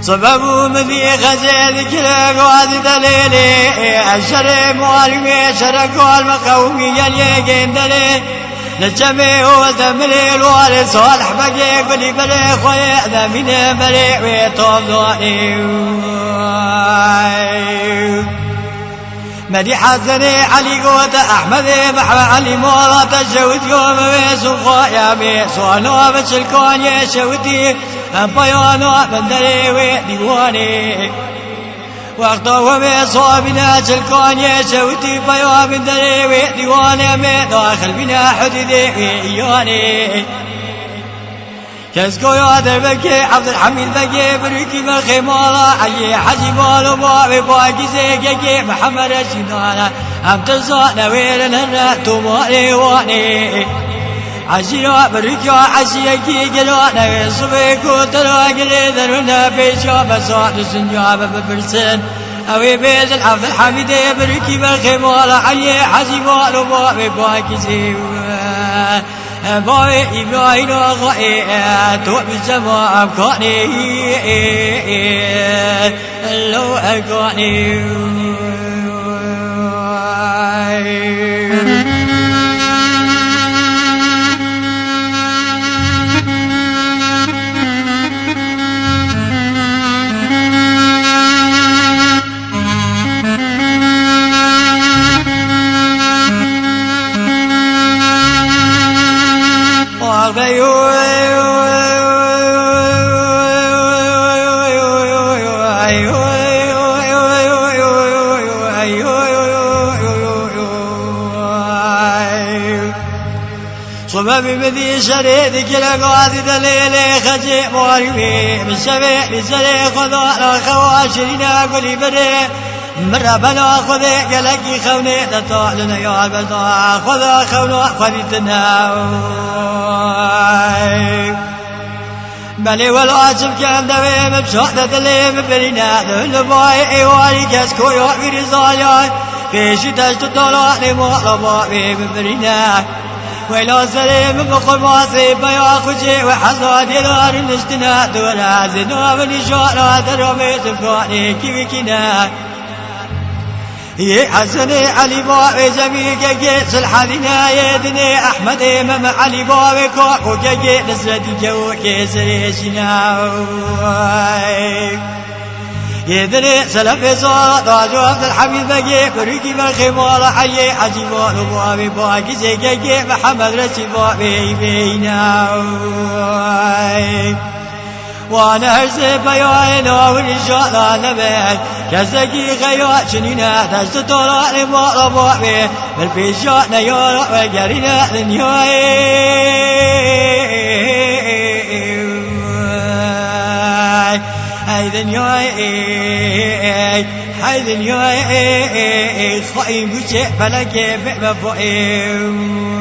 صبب مذي غزال كلا قواد دليلي الشر موالمي شرق والمقومي يليقين دليل نجمي وزملي الوالد صالح بقي قلي بلي خويا ذا من بلي ويطوب ضوئي مدي حسني علي قوت أحمد محمد علي مولا تجود يوم ويسو خويا بيسو أنو بشلكون يشودي أمبيانو بندري وديواني وقتو بيسو بنا شلكون يشودي بيو بندري وديواني من داخل بنا حدودي وياني كسكو يادر بكي عبد الحميد بكي بريكي مخي مولا عي حجي مولو بابي باقي زيكي محمد الشنانا هم تزانا ويلن هناتو مالي واني عشيرا بريكي عشيكي قلوانا ويصبيكو تراقلي ذرونا بيشو بسوات سنجاب ببرسن اوي بيز عبد الحميد بريكي مخي مولا عي حجي مولو بابي باقي زيكي باوي إبراهيم وغائي توب السماء أبقاني لو أبقاني صبب بذي شريد كلا قاعد دليل خجي مورمي من شبه لسري خذوا خواشرنا قولي بري مرة بلا خذي قلقي خوني تطالنا يا البلطة خذوا خونوا خذيتنا بلي والعاجب كان دوي مبشوحدة اللي مبرينا ذل باي ايوالي كسكو يوحي رزالي فيشي تجد طلعني مغلبا مبرينا ويلا سليم بقل ماسي بيا خجي وحزنا ديلار نشتنا دولا زنوا ونشونا درومي تفقاني كيكينا يا حسني علي بابي جميل جيت الحدينا يدني احمد امام علي بابي كوكو جيت نسرتي جو كيسري شنا يدني سلف صوت واجو عبد الحميد بقي بريكي بالخمار حي عجيب وابي باقي زيكي محمد رشيد بابي بينا وانا هرسي بيوين ونشاء لعنبك كزكي خيوات شنينا تجد طلعني مغرب بابي بالفيشات نيورا وقرينا لنيوي حيدن يوي حيدن يوي خايم بشي فلكي بفوئي